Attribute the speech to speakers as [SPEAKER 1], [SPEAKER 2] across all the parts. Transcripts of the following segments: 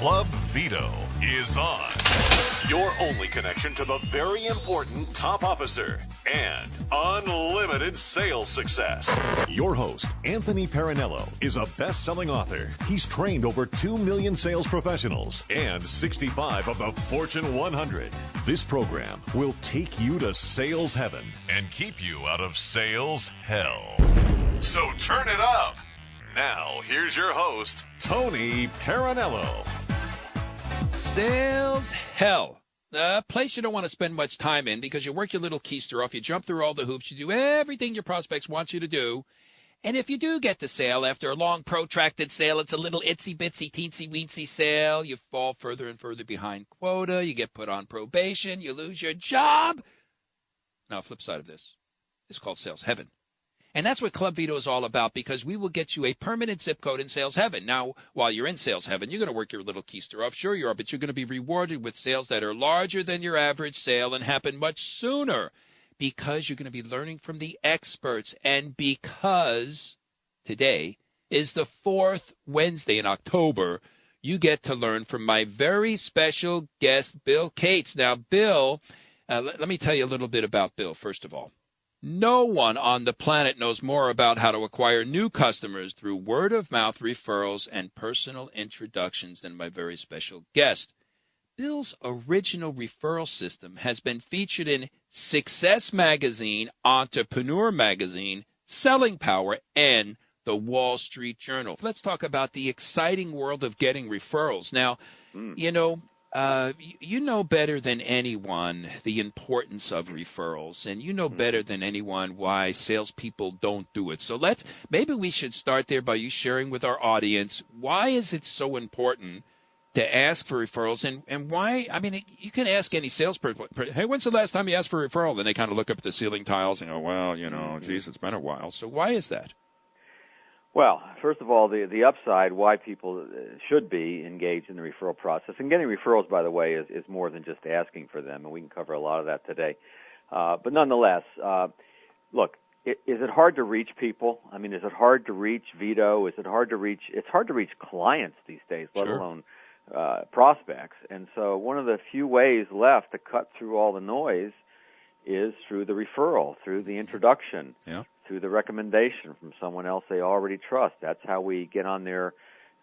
[SPEAKER 1] Club VITO is on. Your only connection to the very important top officer and unlimited sales success. Your host, Anthony Parinello, is a best-selling author. He's trained over 2 million sales professionals and 65 of the Fortune 100. This program will take you to sales heaven and keep you out of sales hell. So turn it up. Now, here's your host, Tony Parinello.
[SPEAKER 2] Sales hell. A place you don't want to spend much time in because you work your little keister off, you jump through all the hoops, you do everything your prospects want you to do. And if you do get the sale after a long, protracted sale, it's a little itsy-bitsy, teensy-weensy sale. You fall further and further behind quota. You get put on probation. You lose your job. Now, flip side of this is called sales heaven. And that's what Club VITO is all about, because we will get you a permanent zip code in sales heaven. Now, while you're in sales heaven, you're going to work your little keister off. Sure you are, but you're going to be rewarded with sales that are larger than your average sale and happen much sooner, because you're going to be learning from the experts, and because today is the fourth Wednesday in October, you get to learn from my very special guest, Bill Cates. Now, Bill, let me tell you a little bit about Bill, first of all. No one on the planet knows more about how to acquire new customers through word-of-mouth referrals and personal introductions than my very special guest. Bill's original referral system has been featured in Success Magazine, Entrepreneur Magazine, Selling Power, and the Wall Street Journal. Let's talk about the exciting world of getting referrals. Now, you know better than anyone the importance of referrals, and you know better than anyone why salespeople don't do it. So maybe we should start there by you sharing with our audience, why is it so important to ask for referrals, and why? I mean, you can ask any salesperson, hey, when's the last time you asked for a referral? Then they kind of look up at the ceiling tiles and go, well, geez, it's been a while. So why is that?
[SPEAKER 3] Well, first of all, the upside, why people should be engaged in the referral process. And getting referrals, by the way, is more than just asking for them, and we can cover a lot of that today. But nonetheless, look, is it hard to reach people? I mean, is it hard to reach VITO? Is it hard to reach? It's hard to reach clients these days, let alone prospects. And so one of the few ways left to cut through all the noise is through the referral, through the introduction. Yeah. Through the recommendation from someone else they already trust. That's how we get on their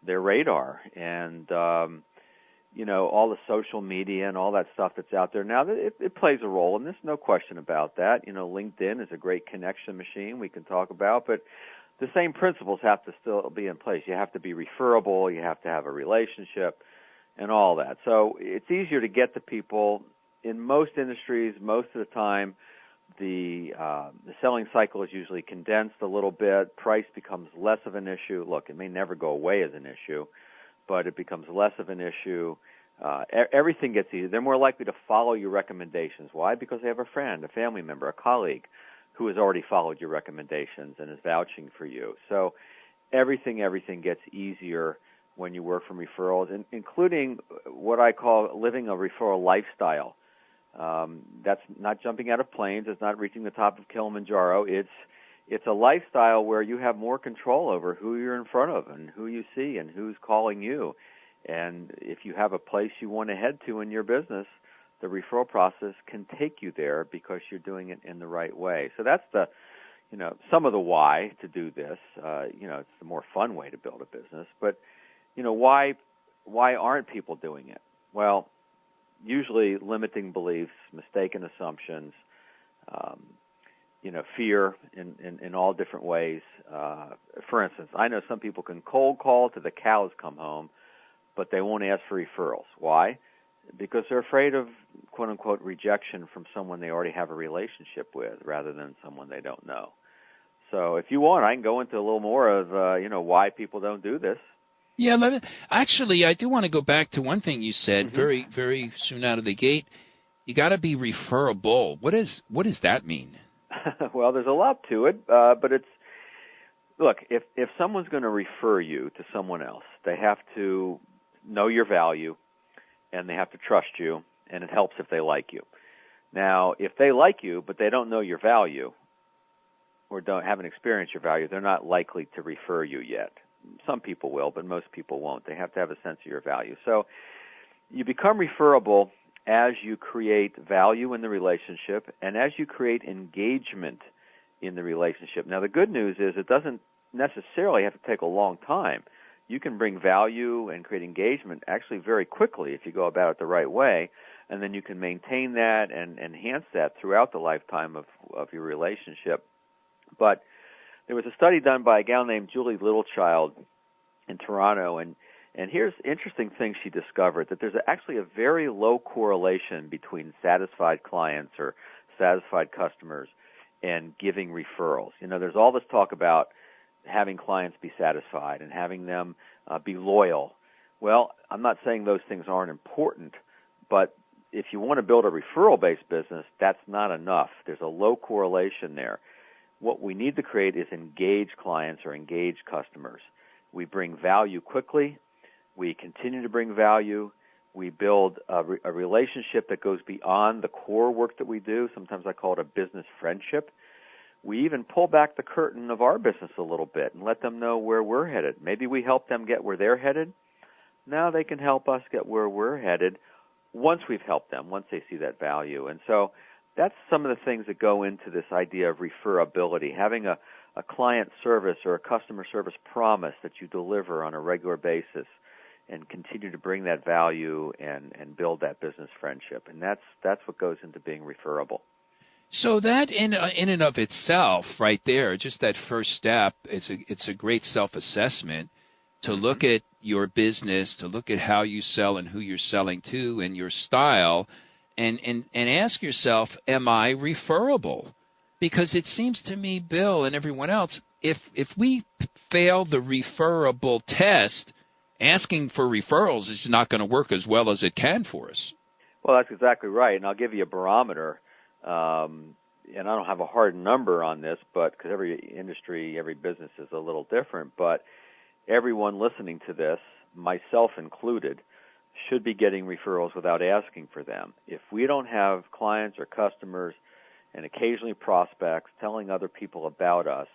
[SPEAKER 3] radar. And, all the social media and all that stuff that's out there now, it plays a role, and there's no question about that. LinkedIn is a great connection machine we can talk about, but the same principles have to still be in place. You have to be referable, you have to have a relationship, and all that. So it's easier to get to people in most industries most of the time. The selling cycle is usually condensed a little bit. Price becomes less of an issue. Look, it may never go away as an issue, but it becomes less of an issue. Everything gets easier. They're more likely to follow your recommendations. Why? Because they have a friend, a family member, a colleague who has already followed your recommendations and is vouching for you. So everything gets easier when you work from referrals, including what I call living a referral lifestyle. That's not jumping out of planes. It's not reaching the top of Kilimanjaro. It's a lifestyle where you have more control over who you're in front of and who you see and who's calling you. And if you have a place you want to head to in your business, the referral process can take you there because you're doing it in the right way. So that's some of the why to do this. It's the more fun way to build a business. But, why aren't people doing it? Well, usually limiting beliefs, mistaken assumptions, fear in all different ways. For instance, I know some people can cold call till the cows come home, but they won't ask for referrals. Why? Because they're afraid of, quote-unquote, rejection from someone they already have a relationship with rather than someone they don't know. So if you want, I can go into a little more of, why people don't do this.
[SPEAKER 2] Yeah, actually, I do want to go back to one thing you said very, very soon out of the gate. You got to be referable. What does that mean?
[SPEAKER 3] Well, there's a lot to it, but look, if someone's going to refer you to someone else, they have to know your value, and they have to trust you, and it helps if they like you. Now, if they like you, but they don't know your value or haven't experienced your value, they're not likely to refer you yet. some people will, but most people won't. They have to have a sense of your value. So you become referable as you create value in the relationship and as you create engagement in the relationship. Now, the good news is it doesn't necessarily have to take a long time. You can bring value and create engagement actually very quickly if you go about it the right way, and then you can maintain that and enhance that throughout the lifetime of your relationship. But there was a study done by a gal named Julie Littlechild in Toronto, and here's interesting thing she discovered, that there's actually a very low correlation between satisfied clients or satisfied customers and giving referrals. You know, there's all this talk about having clients be satisfied and having them be loyal. Well, I'm not saying those things aren't important, but if you want to build a referral-based business, that's not enough. There's a low correlation there. What we need to create is engaged clients or engaged customers. We bring value quickly. We continue to bring value. We build a relationship that goes beyond the core work that we do. Sometimes I call it a business friendship. We even pull back the curtain of our business a little bit and let them know where we're headed. Maybe we help them get where they're headed. Now they can help us get where we're headed once we've helped them, once they see that value. And so that's some of the things that go into this idea of referability, having a client service or a customer service promise that you deliver on a regular basis and continue to bring that value and build that business friendship. And that's what goes into being referable.
[SPEAKER 2] So that in and of itself, right there, just that first step, it's a great self-assessment to look at your business, to look at how you sell and who you're selling to and your style, and ask yourself, am I referable? Because it seems to me, Bill and everyone else, if we fail the referable test, asking for referrals is not going to work as well as it can for us.
[SPEAKER 3] Well, that's exactly right, and I'll give you a barometer. And I don't have a hard number on this, but because every industry, every business is a little different, but everyone listening to this, myself included, should be getting referrals without asking for them. If we don't have clients or customers and occasionally prospects telling other people about us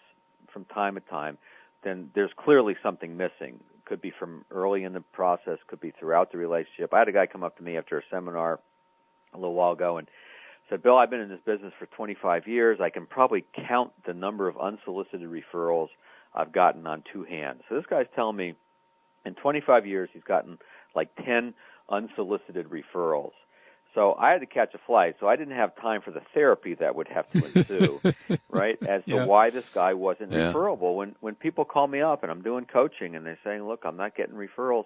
[SPEAKER 3] from time to time, then there's clearly something missing. Could be from early in the process, could be throughout the relationship. I had a guy come up to me after a seminar a little while ago and said, Bill, I've been in this business for 25 years. I can probably count the number of unsolicited referrals I've gotten on two hands. So this guy's telling me in 25 years he's gotten like 10 unsolicited referrals. So I had to catch a flight, so I didn't have time for the therapy that would have to ensue, right, as to why this guy wasn't referable. When people call me up and I'm doing coaching and they're saying, look, I'm not getting referrals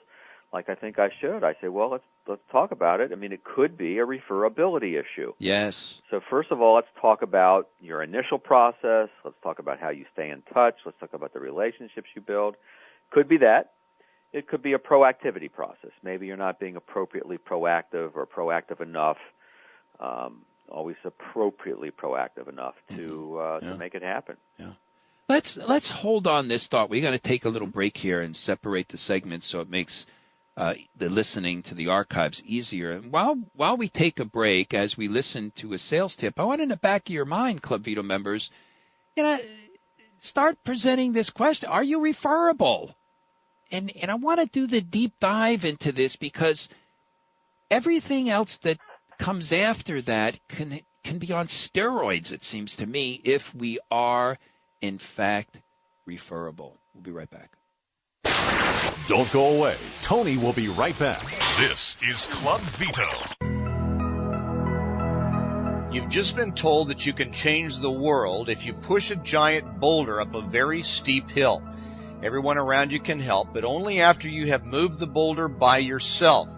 [SPEAKER 3] like I think I should, I say, well, let's talk about it. I mean, it could be a referability issue.
[SPEAKER 2] Yes.
[SPEAKER 3] So first of all, let's talk about your initial process. Let's talk about how you stay in touch. Let's talk about the relationships you build. Could be that. It could be a proactivity process. Maybe you're not being appropriately proactive or proactive enough, always appropriately proactive enough to make it happen.
[SPEAKER 2] Yeah. Let's hold on this thought. We're going to take a little break here and separate the segments so it makes the listening to the archives easier. And while we take a break, as we listen to a sales tip, I want in the back of your mind, Club VITO members, start presenting this question: are you referable? And I want to do the deep dive into this because everything else that comes after that can be on steroids, it seems to me, if we are, in fact, referable. We'll be right back.
[SPEAKER 1] Don't go away. Tony will be right back. This is Club VITO.
[SPEAKER 4] You've just been told that you can change the world if you push a giant boulder up a very steep hill. Everyone around you can help, but only after you have moved the boulder by yourself.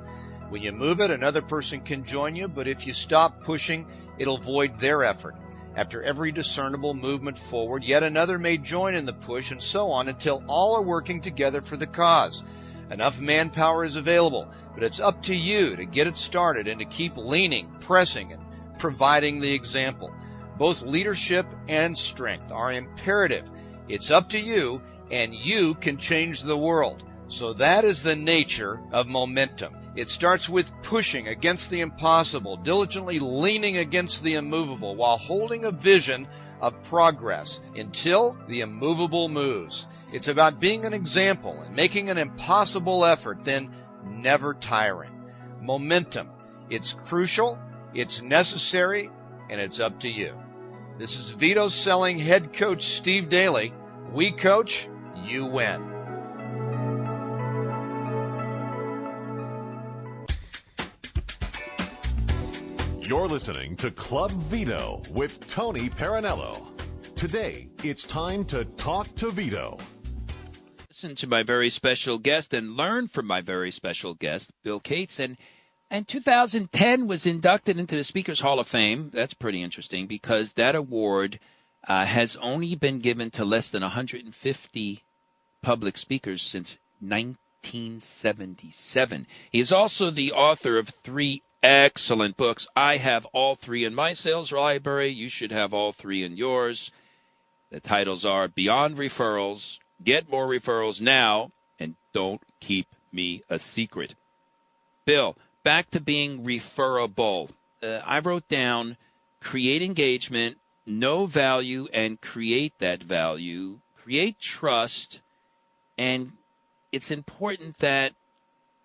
[SPEAKER 4] When you move it, another person can join you, but if you stop pushing, it'll void their effort. After every discernible movement forward, yet another may join in the push, and so on until all are working together for the cause. Enough manpower is available, but it's up to you to get it started and to keep leaning, pressing, and providing the example. Both leadership and strength are imperative. It's up to you, and you can change the world. So that is the nature of momentum. It starts with pushing against the impossible, diligently leaning against the immovable, while holding a vision of progress until the immovable moves. It's about being an example and making an impossible effort, then never tiring. Momentum. It's crucial, it's necessary, and it's up to you. This is VITO Selling Head Coach Steve Daly. We coach, you win.
[SPEAKER 1] You're listening to Club VITO with Tony Parinello. Today, it's time to talk to VITO.
[SPEAKER 2] Listen to my very special guest and learn from my very special guest, Bill Cates. And 2010 was inducted into the Speakers Hall of Fame. That's pretty interesting because that award has only been given to less than 150 public speakers since 1977. He is also the author of 3 excellent books. I have all 3 in my sales library. You should have all 3 in yours. The titles are Beyond Referrals, Get More Referrals Now, and Don't Keep Me a Secret. Bill, back to being referable. I wrote down create engagement, know value, and create that value, create trust, and it's important that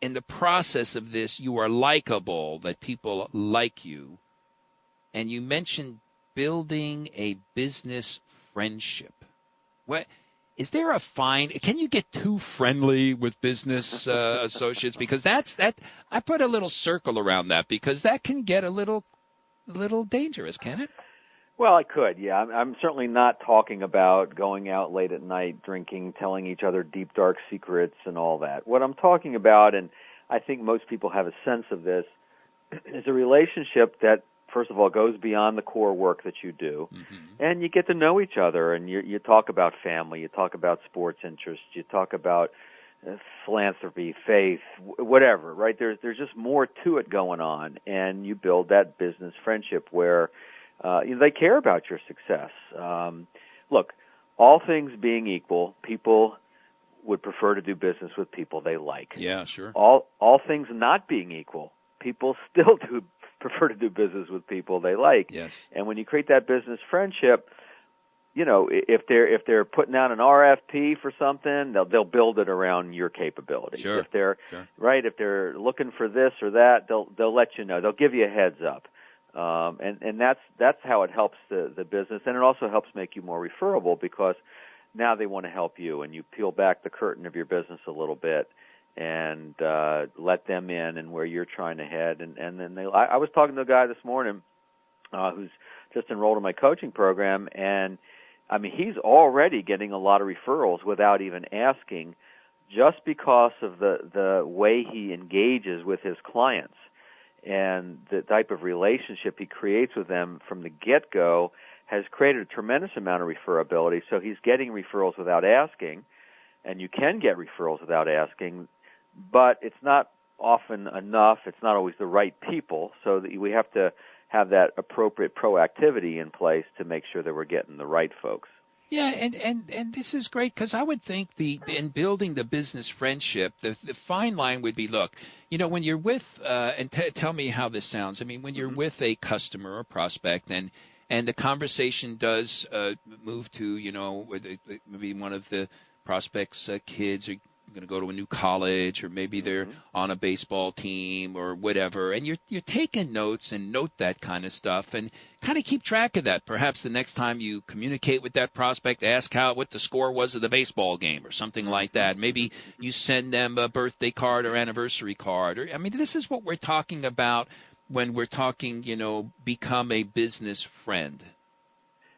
[SPEAKER 2] in the process of this you are likable, that people like you. And you mentioned building a business friendship. What is there a fine? Can you get too friendly with business associates? Because that I put a little circle around that because that can get a little dangerous, can it?
[SPEAKER 3] Well, I could, yeah. I'm certainly not talking about going out late at night, drinking, telling each other deep, dark secrets and all that. What I'm talking about, and I think most people have a sense of this, is a relationship that, first of all, goes beyond the core work that you do, and you get to know each other, and you talk about family, you talk about sports interests, you talk about philanthropy, faith, whatever, right? There's just more to it going on, and you build that business friendship where they care about your success. Look, all things being equal, people would prefer to do business with people they like.
[SPEAKER 2] Yeah, sure.
[SPEAKER 3] All things not being equal, people still do prefer to do business with people they like.
[SPEAKER 2] Yes.
[SPEAKER 3] And when you create that business friendship, you know, if they're putting out an RFP for something, they'll build it around your capabilities.
[SPEAKER 2] Sure.
[SPEAKER 3] If they're if they're looking for this or that, they'll let you know. They'll give you a heads up. And that's how it helps the business, and it also helps make you more referable because now they want to help you, and you peel back the curtain of your business a little bit and let them in and where you're trying to head. And then I was talking to a guy this morning who's just enrolled in my coaching program, and I mean he's already getting a lot of referrals without even asking, just because of the way he engages with his clients and the type of relationship he creates with them from the get-go has created a tremendous amount of referability. So he's getting referrals without asking, and you can get referrals without asking, but it's not often enough. It's not always the right people, so that we have to have that appropriate proactivity in place to make sure that we're getting the right folks.
[SPEAKER 2] Yeah, and this is great because I would think in building the business friendship, the fine line would be, look, you know, when you're with, and tell me how this sounds. I mean, when you're with a customer or prospect and the conversation does move to, you know, maybe one of the prospect's kids are going to go to a new college, or maybe they're on a baseball team or whatever, and you're taking notes and note that kind of stuff and kind of keep track of that. Perhaps the next time you communicate with that prospect, ask what the score was of the baseball game or something like that. Maybe you send them a birthday card or anniversary card. Or, I mean, this is what we're talking about when we're talking, you know, become a business friend.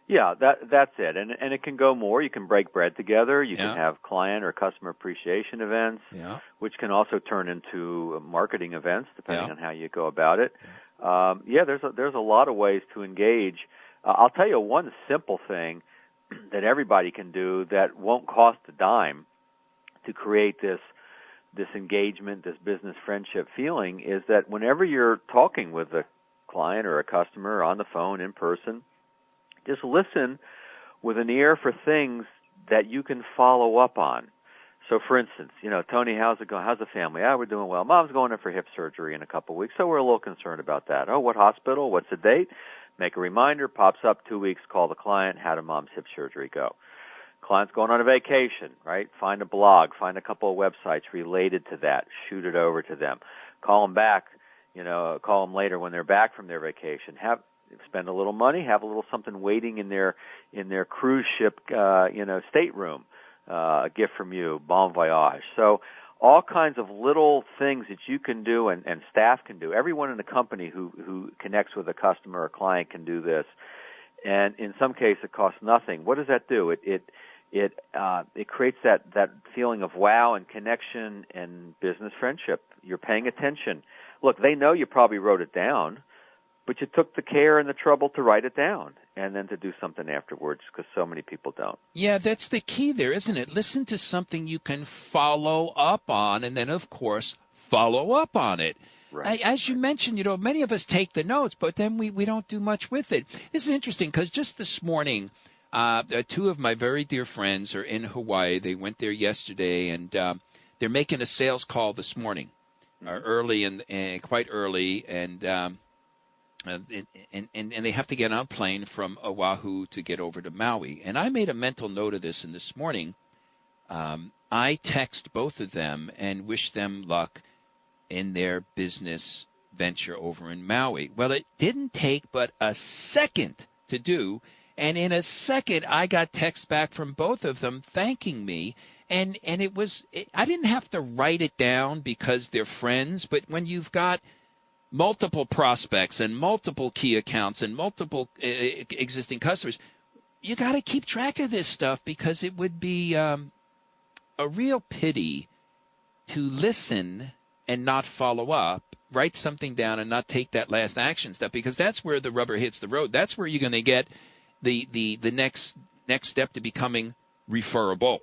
[SPEAKER 3] Yeah, that's it. And it can go more. You can break bread together. You can have client or customer appreciation events, which can also turn into marketing events, depending on how you go about it. There's a lot of ways to engage. I'll tell you one simple thing that everybody can do that won't cost a dime to create this engagement, this business friendship feeling, is that whenever you're talking with a client or a customer on the phone, in person, just listen with an ear for things that you can follow up on. So, for instance, you know, Tony, how's it going? How's the family? We're doing well. Mom's going in for hip surgery in a couple of weeks, so we're a little concerned about that. Oh, what hospital? What's the date? Make a reminder. Pops up 2 weeks. Call the client. How did Mom's hip surgery go? Client's going on a vacation, right? Find a blog, find a couple of websites related to that, shoot it over to them. Call them back, call them later when they're back from their vacation. Spend a little money, have a little something waiting in their cruise ship, stateroom, a gift from you, bon voyage. So all kinds of little things that you can do and staff can do. Everyone in the company who connects with a customer or client can do this. And in some cases, it costs nothing. What does that do? It creates that feeling of wow and connection and business friendship. You're paying attention. Look, they know you probably wrote it down, but you took the care and the trouble to write it down and then to do something afterwards, because so many people don't.
[SPEAKER 2] Yeah, that's the key there, isn't it? Listen to something you can follow up on, and then, of course, follow up on it.
[SPEAKER 3] Right.
[SPEAKER 2] As you mentioned, many of us take the notes, but then we don't do much with it. This is interesting because just this morning, two of my very dear friends are in Hawaii. They went there yesterday, and they're making a sales call this morning, early and quite early, and they have to get on a plane from Oahu to get over to Maui. And I made a mental note of this, and this morning I text both of them and wish them luck in their business venture over in Maui. Well, it didn't take but a second to do, and in a second I got text back from both of them thanking me, and I didn't have to write it down because they're friends, but when you've got multiple prospects and multiple key accounts and multiple existing customers, you got to keep track of this stuff, because it would be a real pity to listen and not follow up, write something down and not take that last action step, because that's where the rubber hits the road. That's where you're going to get the next step to becoming referable.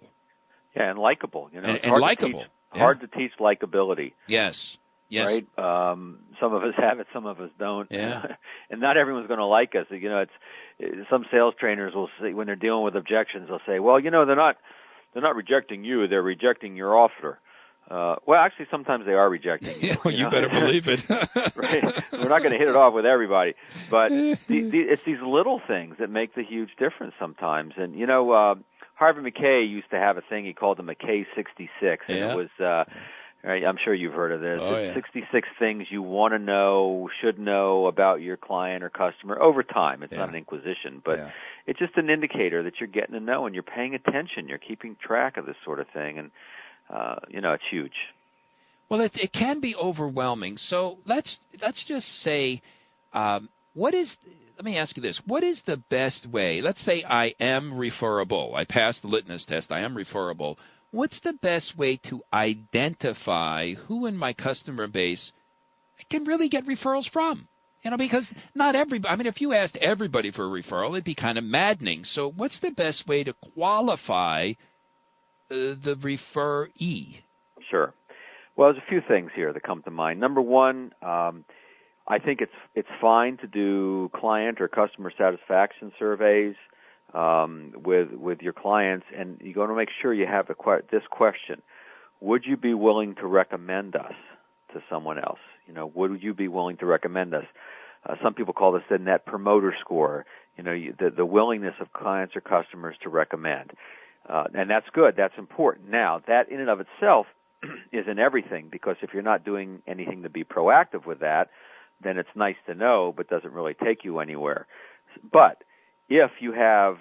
[SPEAKER 3] Yeah, and likable.
[SPEAKER 2] And likable.
[SPEAKER 3] Hard to teach likability.
[SPEAKER 2] Yes.
[SPEAKER 3] Right? Some of us have it, some of us don't.
[SPEAKER 2] Yeah.
[SPEAKER 3] And not everyone's going to like us. It's some sales trainers will say, when they're dealing with objections, they'll say, well, they're not rejecting you, they're rejecting your offer. Well, actually, sometimes they are rejecting you.
[SPEAKER 2] You better believe it.
[SPEAKER 3] Right? We're not going to hit it off with everybody, but it's these little things that make the huge difference sometimes. And Harvey McKay used to have a thing he called the McKay 66, and it was. Right, I'm sure you've heard of this.
[SPEAKER 2] Oh,
[SPEAKER 3] it's 66 things you want to know, should know about your client or customer over time. It's not an inquisition, but it's just an indicator that you're getting to know and you're paying attention. You're keeping track of this sort of thing, and it's huge.
[SPEAKER 2] Well, it can be overwhelming. So let's just say, let me ask you this: what is the best way? Let's say I am referable. I passed the litmus test. I am referable. What's the best way to identify who in my customer base I can really get referrals from? Because not everybody, if you asked everybody for a referral, it'd be kind of maddening. So what's the best way to qualify the referee?
[SPEAKER 3] Sure. Well, there's a few things here that come to mind. Number one, I think it's fine to do client or customer satisfaction surveys with your clients, and you're going to make sure you have this question: would you be willing to recommend us to someone else? Would you be willing to recommend us? Some people call this the Net Promoter Score. The willingness of clients or customers to recommend, and that's good. That's important. Now, that in and of itself isn't everything, because if you're not doing anything to be proactive with that, then it's nice to know, but doesn't really take you anywhere. But if you have,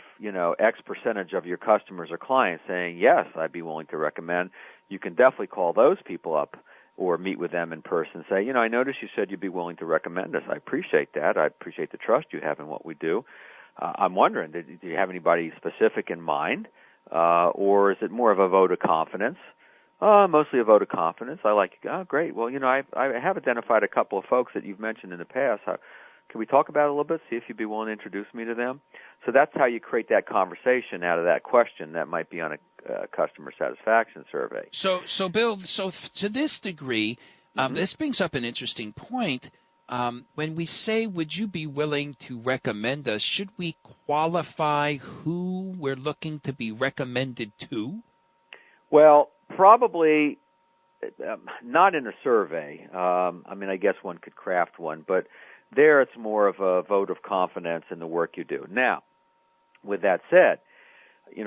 [SPEAKER 3] X percentage of your customers or clients saying, yes, I'd be willing to recommend, you can definitely call those people up or meet with them in person and say, I noticed you said you'd be willing to recommend us. I appreciate that. I appreciate the trust you have in what we do. I'm wondering, do you have anybody specific in mind, or is it more of a vote of confidence? Mostly a vote of confidence. I like, great. Well, I have identified a couple of folks that you've mentioned in the past. Can we talk about it a little bit, see if you'd be willing to introduce me to them? So that's how you create that conversation out of that question that might be on a customer satisfaction survey.
[SPEAKER 2] So Bill, to this degree, this brings up an interesting point. When we say, would you be willing to recommend us, should we qualify who we're looking to be recommended to?
[SPEAKER 3] Well, probably not in a survey. I guess one could craft one, but there it's more of a vote of confidence in the work you do. Now, with that said,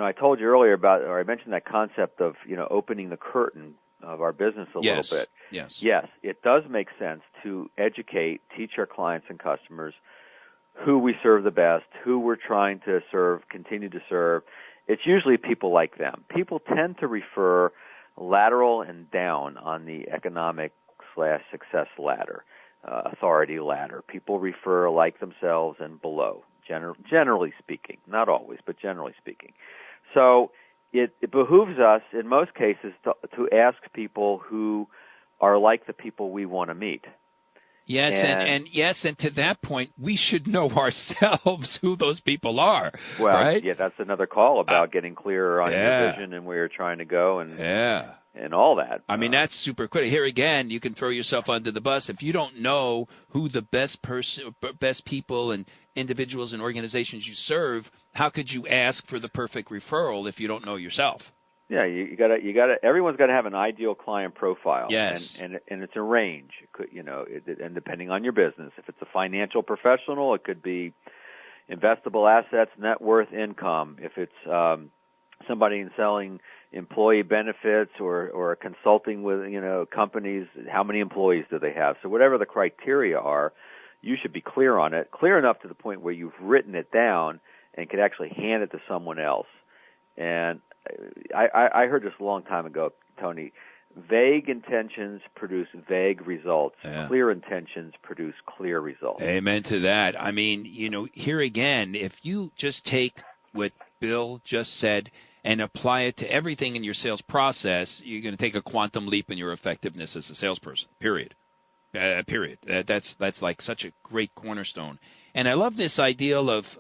[SPEAKER 3] I told you earlier I mentioned that concept of, opening the curtain of our business a little bit.
[SPEAKER 2] Yes.
[SPEAKER 3] Yes, it does make sense to teach our clients and customers who we serve the best, who we're trying to serve, continue to serve. It's usually people like them. People tend to refer lateral and down on the economic/success ladder, authority ladder. People refer like themselves and below, generally speaking. Not always, but generally speaking. So it behooves us, in most cases, to ask people who are like the people we want to meet.
[SPEAKER 2] Yes, and to that point, we should know ourselves who those people are.
[SPEAKER 3] Well,
[SPEAKER 2] right?
[SPEAKER 3] Yeah, that's another call about getting clearer on your vision and where you're trying to go, and all that.
[SPEAKER 2] I mean, that's super critical. Here again, you can throw yourself under the bus if you don't know who the best people and individuals and organizations you serve. How could you ask for the perfect referral if you don't know yourself?
[SPEAKER 3] Yeah, you gotta. Everyone's got to have an ideal client profile.
[SPEAKER 2] Yes,
[SPEAKER 3] and it's a range. It could, and depending on your business, if it's a financial professional, it could be investable assets, net worth, income. If it's somebody in selling employee benefits or consulting with companies, how many employees do they have? So whatever the criteria are, you should be clear on it, clear enough to the point where you've written it down and could actually hand it to someone else. And I heard this a long time ago, Tony. Vague intentions produce vague results. Yeah. Clear intentions produce clear results.
[SPEAKER 2] Amen to that. I mean, here again, if you just take what Bill just said and apply it to everything in your sales process, you're going to take a quantum leap in your effectiveness as a salesperson, period. Period. That's like such a great cornerstone. And I love this ideal of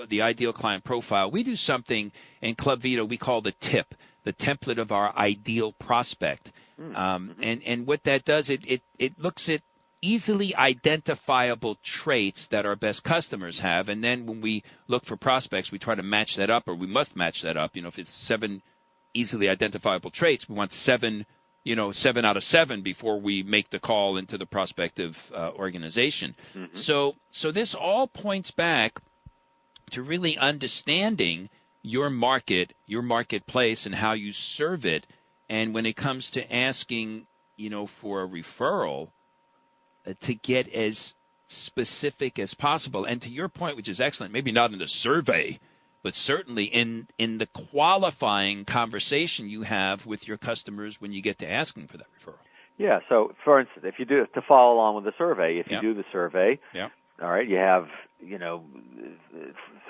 [SPEAKER 2] the ideal client profile. We do something in Club VITO we call the TIP, the template of our ideal prospect. And what that does, it looks at easily identifiable traits that our best customers have. And then when we look for prospects, we try to match that up, or we must match that up. If it's 7 easily identifiable traits, we want 7 out of 7 before we make the call into the prospective organization. Mm-hmm. So this all points back to really understanding your market, your marketplace, and how you serve it. And when it comes to asking, for a referral, to get as specific as possible. And to your point, which is excellent, maybe not in the survey, but certainly in the qualifying conversation you have with your customers when you get to asking for that referral.
[SPEAKER 3] Yeah, so for instance, if you do, to follow along with the survey, if you do the survey, all right, you have,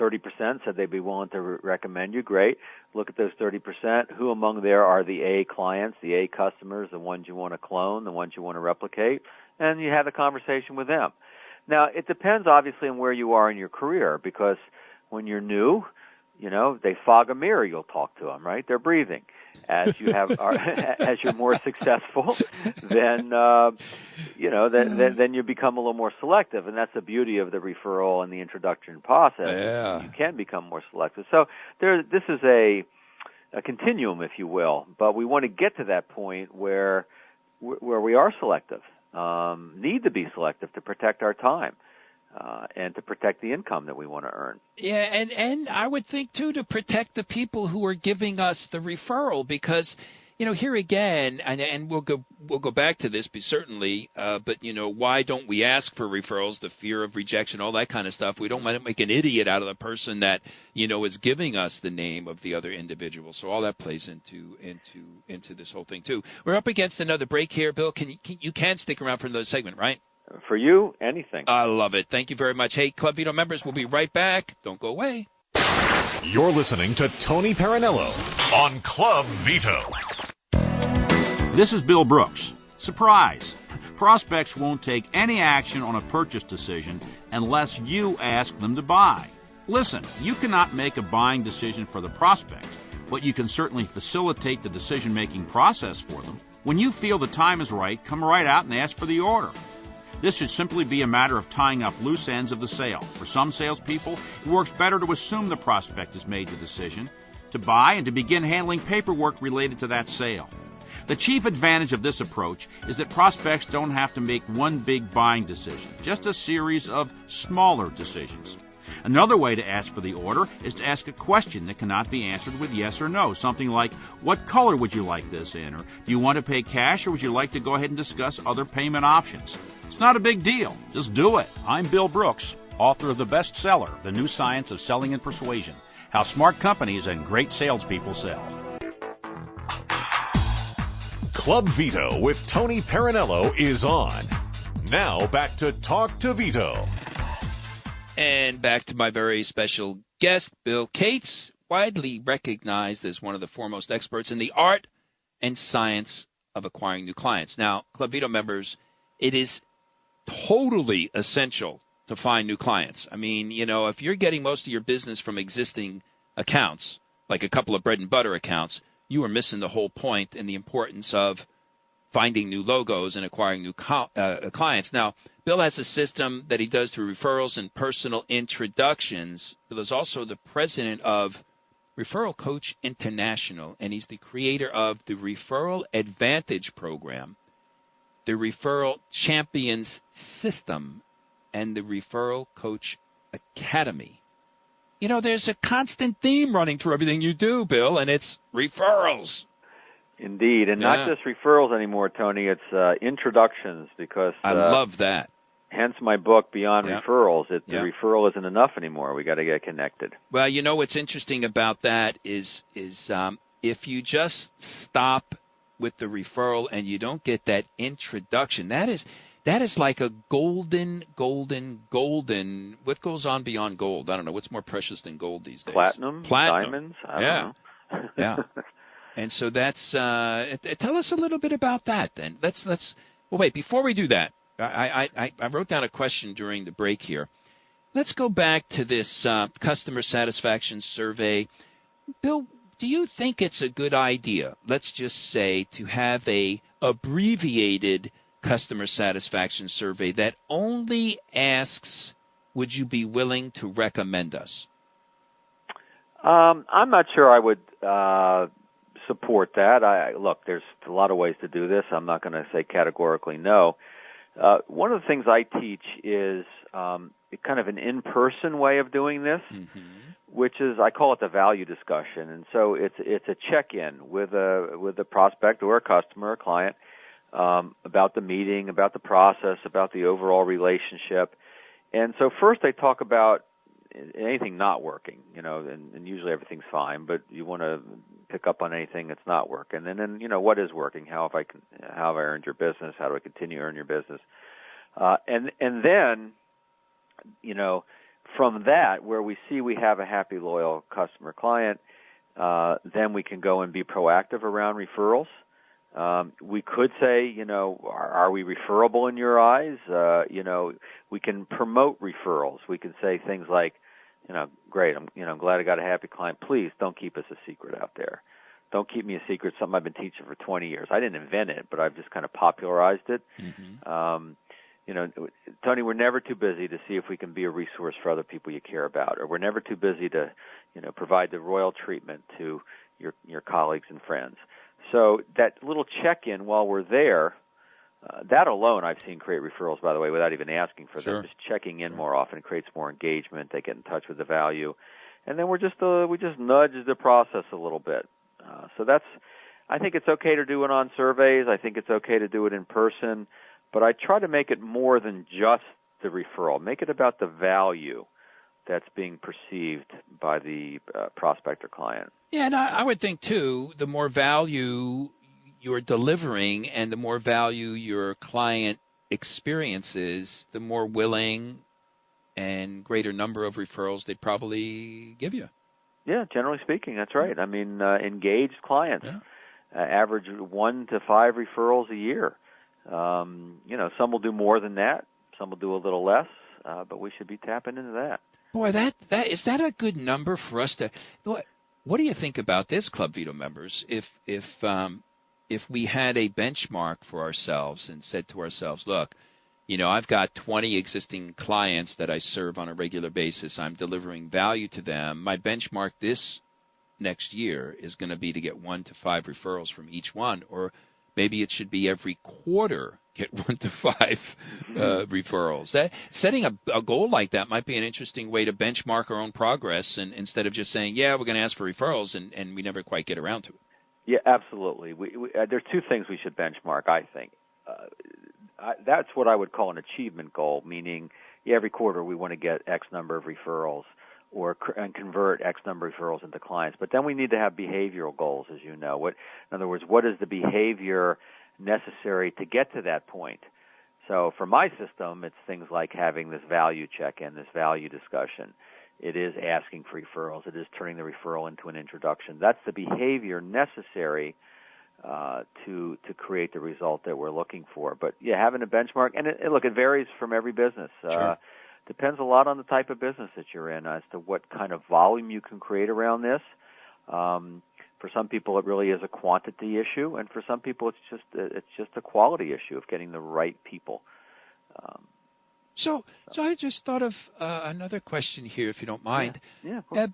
[SPEAKER 3] 30% said they'd be willing to recommend you. Great. Look at those 30%. Who among there are the A clients, the A customers, the ones you want to clone, the ones you want to replicate, and you have a conversation with them. Now, it depends, obviously, on where you are in your career, because when you're new, they fog a mirror. You'll talk to them, right? They're breathing. As you as you're more successful, then then you become a little more selective, and that's the beauty of the referral and the introduction process.
[SPEAKER 2] Yeah.
[SPEAKER 3] You can become more selective. So this is a continuum, if you will, but we want to get to that point where we are selective, need to be selective to protect our time. And to protect the income that we want to earn.
[SPEAKER 2] Yeah, and I would think, too, to protect the people who are giving us the referral, because, here again, and we'll go back to this, certainly, but, why don't we ask for referrals, the fear of rejection, all that kind of stuff. We don't want to make an idiot out of the person that, is giving us the name of the other individual. So all that plays into this whole thing, too. We're up against another break here, Bill. You can stick around for another segment, right?
[SPEAKER 3] For you, anything.
[SPEAKER 2] I love it. Thank you very much. Hey, Club VITO members, we'll be right back. Don't go away.
[SPEAKER 1] You're listening to Tony Parinello on Club VITO.
[SPEAKER 5] This is Bill Brooks. Surprise! Prospects won't take any action on a purchase decision unless you ask them to buy. Listen, you cannot make a buying decision for the prospect, but you can certainly facilitate the decision-making process for them. When you feel the time is right, come right out and ask for the order. This should simply be a matter of tying up loose ends of the sale. For some salespeople, it works better to assume the prospect has made the decision to buy and to begin handling paperwork related to that sale. The chief advantage of this approach is that prospects don't have to make one big buying decision, just a series of smaller decisions. Another way to ask for the order is to ask a question that cannot be answered with yes or no. Something like, what color would you like this in? Or do you want to pay cash, or would you like to go ahead and discuss other payment options? It's not a big deal. Just do it.
[SPEAKER 6] I'm Bill Brooks, author of the bestseller, The New Science of Selling and Persuasion, How Smart Companies and Great Salespeople Sell.
[SPEAKER 1] Club VITO with Tony Parinello is on. Now back to Talk to VITO.
[SPEAKER 2] And back to my very special guest, Bill Cates, widely recognized as one of the foremost experts in the art and science of acquiring new clients. Now, Club VITO members, it is totally essential to find new clients. I mean, you know, if you're getting most of your business from existing accounts, like a couple of bread and butter accounts, you are missing the whole point and the importance of finding new logos and acquiring new clients. Now, Bill has a system that he does through referrals and personal introductions. Bill is also the president of Referral Coach International, and he's the creator of the Referral Advantage program, the Referral Champions System, and the Referral Coach Academy. You know, there's a constant theme running through everything you do, Bill, and it's referrals.
[SPEAKER 3] Indeed, and not just referrals anymore, Tony. It's introductions, because
[SPEAKER 2] I love that.
[SPEAKER 3] Hence my book, Beyond Referrals. The referral isn't enough anymore. We got to get connected.
[SPEAKER 2] Well, you know what's interesting about that is if you just stop with the referral and you don't get that introduction, that is like a golden. What goes on beyond gold? I don't know. What's more precious than gold these days?
[SPEAKER 3] Platinum. Diamonds. I don't know.
[SPEAKER 2] Yeah. And so that's tell us a little bit about that then. Let's well, wait, before we do that, I wrote down a question during the break here. Let's go back to this customer satisfaction survey. Bill, do you think it's a good idea, let's just say, to have a abbreviated customer satisfaction survey that only asks, would you be willing to recommend us?
[SPEAKER 3] I'm not sure I would support that. Look, there's a lot of ways to do this. I'm not going to say categorically no. One of the things I teach is kind of an in-person way of doing this, which is, I call it the value discussion. And so it's a check-in with a prospect or a customer, a client, about the meeting, about the process, about the overall relationship. And so first I talk about anything not working, you know, and usually everything's fine, but you want to pick up on anything that's not working. And then, you know, what is working? How have I earned your business? How do I continue to earn your business? And then, you know, from that, where we see we have a happy, loyal customer client, then we can go and be proactive around referrals. We could say, you know, are we referable in your eyes? You know, we can promote referrals. We can say things like, you know, great, I'm glad I got a happy client. Please don't keep us a secret out there. Don't keep me a secret, something I've been teaching for 20 years. I didn't invent it, but I've just kind of popularized it. You know, Tony, we're never too busy to see if we can be a resource for other people you care about, or we're never too busy to, you know, provide the royal treatment to your colleagues and friends. So that little check-in while we're there, that alone I've seen create referrals, by the way, without even asking for them. Just checking in more often creates more engagement. They get in touch with the value. And then we just nudge the process a little bit. So I think it's okay to do it on surveys. I think it's okay to do it in person. But I try to make it more than just the referral. Make it about the value that's being perceived by the prospect or client.
[SPEAKER 2] Yeah, and I would think, too, the more value you're delivering and the more value your client experiences, the more willing and greater number of referrals they'd probably give you.
[SPEAKER 3] Yeah, generally speaking, that's right. I mean, engaged clients average 1 to 5 referrals a year. You know, some will do more than that. Some will do a little less, but we should be tapping into that.
[SPEAKER 2] Boy, is that a good number for us to? What do you think about this, Club VITO members? If we had a benchmark for ourselves and said to ourselves, look, you know, I've got 20 existing clients that I serve on a regular basis. I'm delivering value to them. My benchmark this next year is going to be to get 1 to 5 referrals from each one, or maybe it should be every quarter get 1 to 5 referrals. Setting a goal like that might be an interesting way to benchmark our own progress, and instead of just saying, yeah, we're going to ask for referrals, and we never quite get around to it.
[SPEAKER 3] Yeah, absolutely. There's two things we should benchmark, I think. That's what I would call an achievement goal, meaning every quarter we want to get X number of referrals and convert X number of referrals into clients. But then we need to have behavioral goals, as you know. In other words, what is the behavior necessary to get to that point? So for my system, it's things like having this value check-in, this value discussion. It is asking for referrals. It is turning the referral into an introduction. That's the behavior necessary to create the result that we're looking for. But yeah, having a benchmark, and look, it varies from every business.
[SPEAKER 2] Sure.
[SPEAKER 3] Depends a lot on the type of business that you're in as to what kind of volume you can create around this. For some people, it really is a quantity issue, and for some people, it's just a quality issue of getting the right people.
[SPEAKER 2] So I just thought of another question here, if you don't mind.
[SPEAKER 3] Yeah, of course.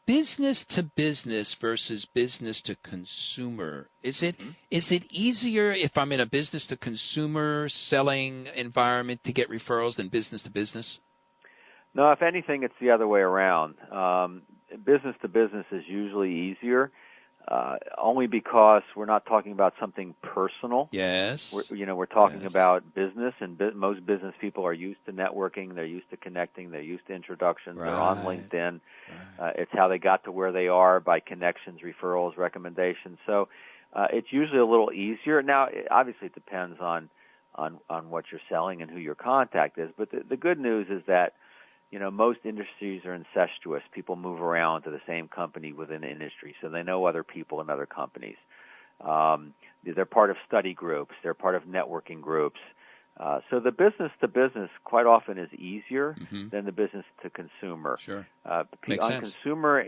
[SPEAKER 2] Business to business versus business to consumer. Is it easier if I'm in a business to consumer selling environment to get referrals than business to business?
[SPEAKER 3] No, if anything, it's the other way around. Business to business is usually easier, only because we're not talking about something personal.
[SPEAKER 2] Yes.
[SPEAKER 3] We're talking about business, and most business people are used to networking. They're used to connecting. They're used to introductions.
[SPEAKER 2] Right.
[SPEAKER 3] They're on LinkedIn. Right. It's how they got to where they are by connections, referrals, recommendations. So it's usually a little easier. Now, obviously, it depends on what you're selling and who your contact is. But the good news is that most industries are incestuous. People move around to the same company within the industry, so they know other people in other companies. They're part of study groups. They're part of networking groups. So the business to business quite often is easier than the business to consumer.
[SPEAKER 2] Sure.
[SPEAKER 3] Makes sense. Consumer,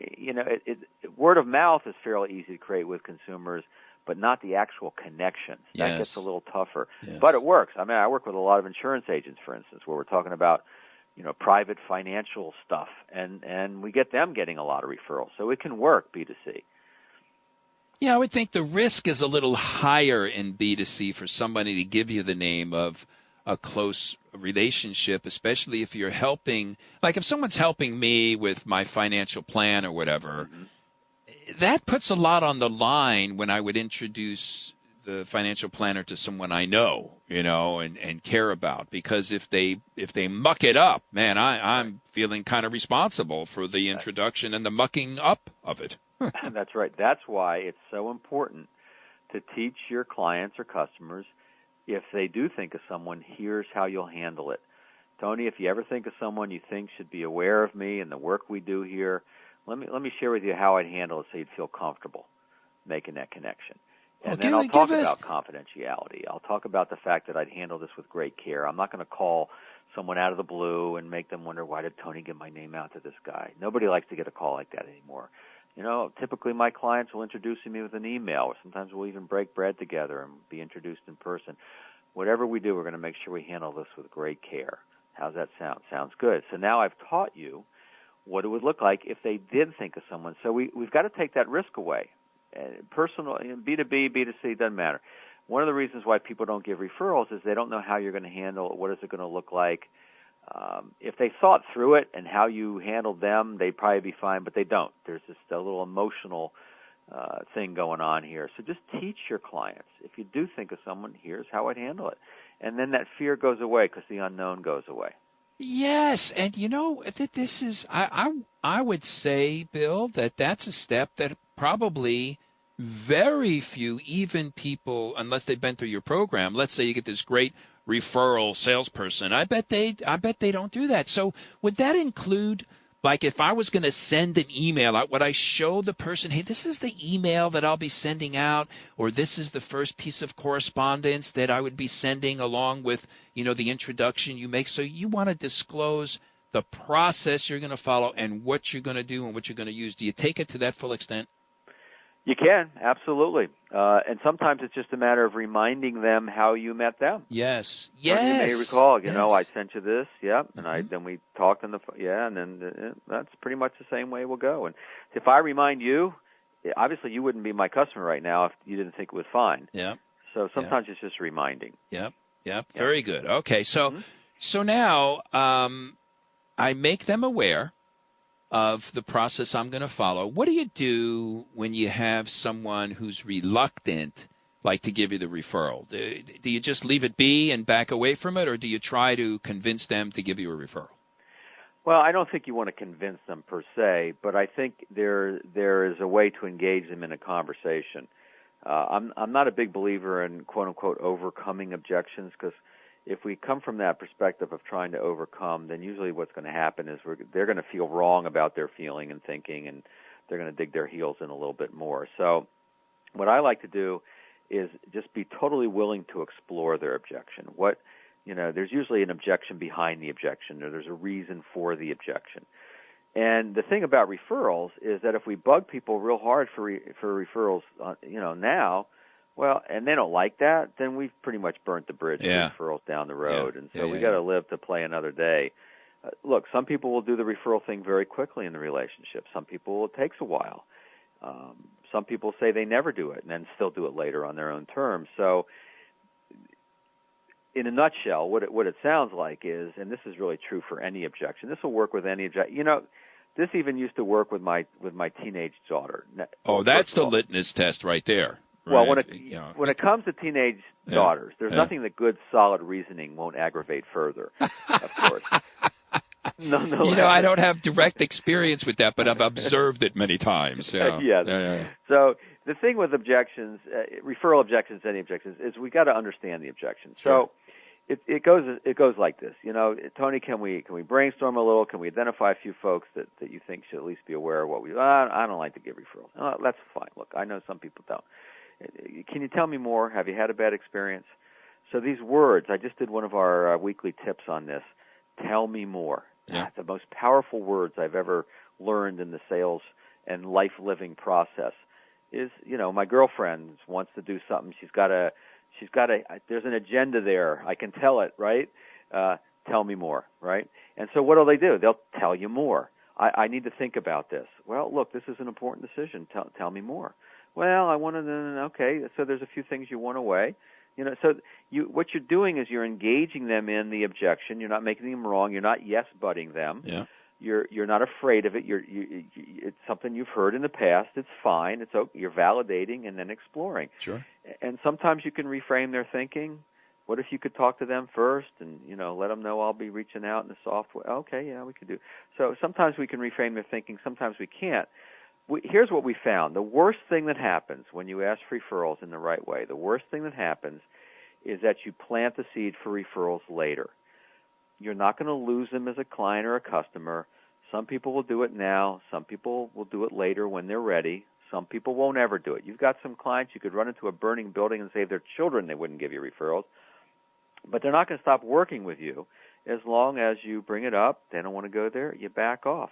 [SPEAKER 3] word of mouth is fairly easy to create with consumers, but not the actual connections. That gets a little tougher. Yes. But it works. I mean, I work with a lot of insurance agents, for instance, where we're talking about private financial stuff, and we get them getting a lot of referrals. So it can work B2C.
[SPEAKER 2] Yeah, I would think the risk is a little higher in B2C for somebody to give you the name of a close relationship, especially if you're helping, like if someone's helping me with my financial plan or whatever, that puts a lot on the line when I would introduce the financial planner to someone I know, and care about, because if they muck it up, man, I'm feeling kind of responsible for the introduction and the mucking up of it.
[SPEAKER 3] That's right. That's why it's so important to teach your clients or customers, if they do think of someone, here's how you'll handle it. Tony, if you ever think of someone you think should be aware of me and the work we do here, let me share with you how I'd handle it so you'd feel comfortable making that connection. And then I'll talk about confidentiality. I'll talk about the fact that I'd handle this with great care. I'm not going to call someone out of the blue and make them wonder, why did Tony get my name out to this guy? Nobody likes to get a call like that anymore. Typically my clients will introduce me with an email, or sometimes we'll even break bread together and be introduced in person. Whatever we do, we're going to make sure we handle this with great care. How's that sound? Sounds good. So now I've taught you what it would look like if they did think of someone. So we've got to take that risk away. Personal, B2B, B2C, doesn't matter. One of the reasons why people don't give referrals is they don't know how you're going to handle it. What is it going to look like? If they thought through it and how you handled them, they'd probably be fine, but they don't. There's just a little emotional thing going on here. So just teach your clients. If you do think of someone, here's how I'd handle it. And then that fear goes away because the unknown goes away.
[SPEAKER 2] Yes, and this is, I would say, Bill, that's a step that probably very few, even people, unless they've been through your program, let's say you get this great referral salesperson, I bet they don't do that. So would that include, like, if I was going to send an email out, would I show the person, hey, this is the email that I'll be sending out, or this is the first piece of correspondence that I would be sending along with, the introduction you make? So you want to disclose the process you're going to follow and what you're going to do and what you're going to use. Do you take it to that full extent?
[SPEAKER 3] You can, absolutely. And sometimes it's just a matter of reminding them how you met them.
[SPEAKER 2] Yes.
[SPEAKER 3] You may recall, I sent you this, and then we talked on the and then that's pretty much the same way we'll go. And if I remind you, obviously you wouldn't be my customer right now if you didn't think it was fine.
[SPEAKER 2] Yeah.
[SPEAKER 3] So sometimes it's just reminding.
[SPEAKER 2] Yep. Very good. Okay, so now I make them aware of the process I'm going to follow. What do you do when you have someone who's reluctant, like to give you the referral? Do you just leave it be and back away from it, or do you try to convince them to give you a referral?
[SPEAKER 3] Well, I don't think you want to convince them per se, but I think there is a way to engage them in a conversation. I'm not a big believer in quote unquote overcoming objections, because if we come from that perspective of trying to overcome, then usually what's going to happen is they're going to feel wrong about their feeling and thinking, and they're going to dig their heels in a little bit more. So what I like to do is just be totally willing to explore their objection. There's usually an objection behind the objection, or there's a reason for the objection. And the thing about referrals is that if we bug people real hard for referrals, now, well, and they don't like that, then we've pretty much burnt the bridge for referrals down the road. And so we got to live to play another day. Look, some people will do the referral thing very quickly in the relationship. Some people, it takes a while. Some people say they never do it and then still do it later on their own terms. So in a nutshell, what it sounds like is, and this is really true for any objection, this will work with any objection. This even used to work with my teenage daughter.
[SPEAKER 2] Oh, that's the litmus test right there. Right?
[SPEAKER 3] Well, when it comes to teenage daughters, there's nothing that good, solid reasoning won't aggravate further, of course. No.
[SPEAKER 2] I don't have direct experience with that, but I've observed it many times. Yeah.
[SPEAKER 3] So the thing with objections, referral objections, any objections, is we got to understand the objection. So it goes like this. Tony, can we brainstorm a little? Can we identify a few folks that you think should at least be aware of what we? I don't like to give referrals. That's fine. Look, I know some people don't. Can you tell me more? Have you had a bad experience? So these words, I just did one of our weekly tips on this. Tell me more. Yeah. The most powerful words I've ever learned in the sales and life living process is, my girlfriend wants to do something. She's got a, there's an agenda there. I can tell it, right? Tell me more, right? And so what do? They'll tell you more. I need to think about this. Well, look, this is an important decision. Tell me more. Well, I want to, okay, so there's a few things you want to weigh. So what you're doing is you're engaging them in the objection. You're not making them wrong. You're not yes-butting them.
[SPEAKER 2] Yeah.
[SPEAKER 3] You're not afraid of it. It's something you've heard in the past. It's fine. You're validating and then exploring.
[SPEAKER 2] Sure.
[SPEAKER 3] And sometimes you can reframe their thinking. What if you could talk to them first and, let them know I'll be reaching out in a soft way? Okay, yeah, we could do. So sometimes we can reframe their thinking. Sometimes we can't. Here's what we found. The worst thing that happens when you ask for referrals in the right way, the worst thing that happens is that you plant the seed for referrals later. You're not going to lose them as a client or a customer. Some people will do it now. Some people will do it later when they're ready. Some people won't ever do it. You've got some clients you could run into a burning building and save their children they wouldn't give you referrals. But they're not going to stop working with you as long as you bring it up. They don't want to go there. You back off.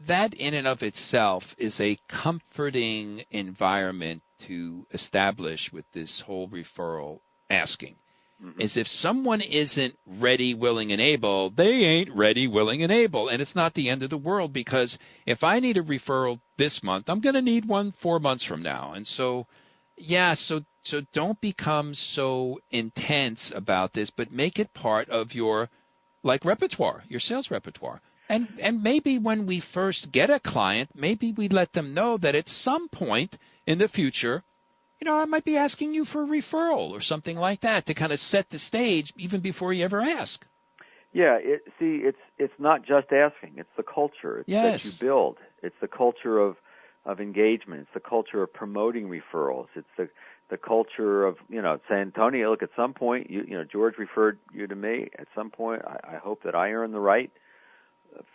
[SPEAKER 2] That in and of itself is a comforting environment to establish with this whole referral asking. Mm-hmm. Is if someone isn't ready, willing, and able, they ain't ready, willing, and able. And it's not the end of the world, because if I need a referral this month, I'm going to need one 4 months from now. And so, so don't become so intense about this, but make it part of your repertoire, your sales repertoire. And maybe when we first get a client, maybe we let them know that at some point in the future, I might be asking you for a referral or something like that to kind of set the stage even before you ever ask.
[SPEAKER 3] Yeah, it's not just asking. It's the culture that you build. It's the culture of engagement. It's the culture of promoting referrals. It's the culture of, saying, Tony, look, at some point, George referred you to me. At some point, I hope that I earn the right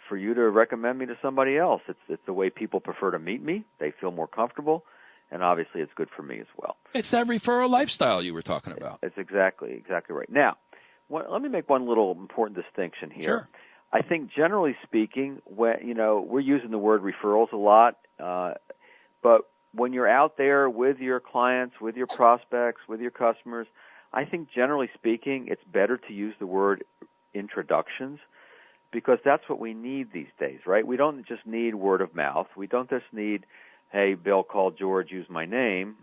[SPEAKER 3] for you to recommend me to somebody else. It's the way people prefer to meet me. They feel more comfortable, and obviously it's good for me as well.
[SPEAKER 2] It's that referral lifestyle you were talking about.
[SPEAKER 3] It's exactly right. Now, let me make one little important distinction here.
[SPEAKER 2] Sure.
[SPEAKER 3] I think generally speaking, we're using the word referrals a lot, but when you're out there with your clients, with your prospects, with your customers, I think generally speaking, it's better to use the word introductions, because that's what we need these days, right? We don't just need word of mouth. We don't just need, hey, Bill called George, use my name.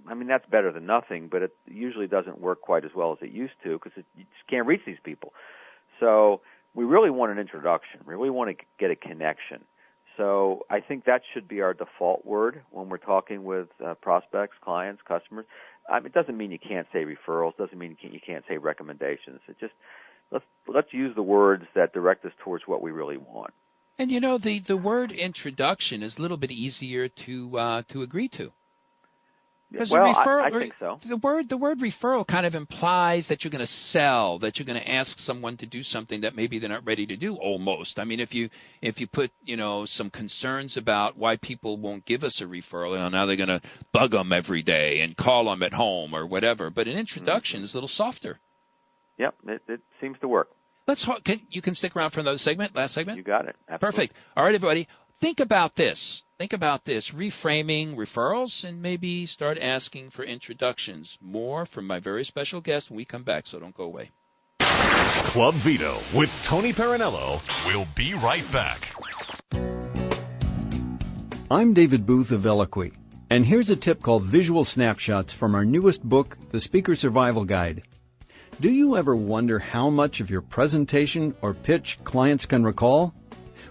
[SPEAKER 3] I mean, that's better than nothing, but it usually doesn't work quite as well as it used to because you just can't reach these people. So we really want an introduction. We really want to get a connection. So I think that should be our default word when we're talking with prospects, clients, customers. It doesn't mean you can't say referrals. Doesn't mean you can't say recommendations. It just let's use the words that direct us towards what we really want.
[SPEAKER 2] And the word introduction is a little bit easier to agree to. Because
[SPEAKER 3] I think so.
[SPEAKER 2] The word referral kind of implies that you're going to sell, that you're going to ask someone to do something that maybe they're not ready to do. Almost. I mean, if you put some concerns about why people won't give us a referral, now they're going to bug them every day and call them at home or whatever. But an introduction is a little softer.
[SPEAKER 3] Yep, it seems to work.
[SPEAKER 2] You can stick around for another segment, last segment?
[SPEAKER 3] You got it. Absolutely.
[SPEAKER 2] Perfect. All right, everybody. Think about this. Reframing referrals and maybe start asking for introductions. More from my very special guest when we come back, so don't go away.
[SPEAKER 1] Club VITO with Tony Parinello. We'll be right back.
[SPEAKER 7] I'm David Booth of Eloquy, and here's a tip called Visual Snapshots from our newest book, The Speaker Survival Guide. Do you ever wonder how much of your presentation or pitch clients can recall?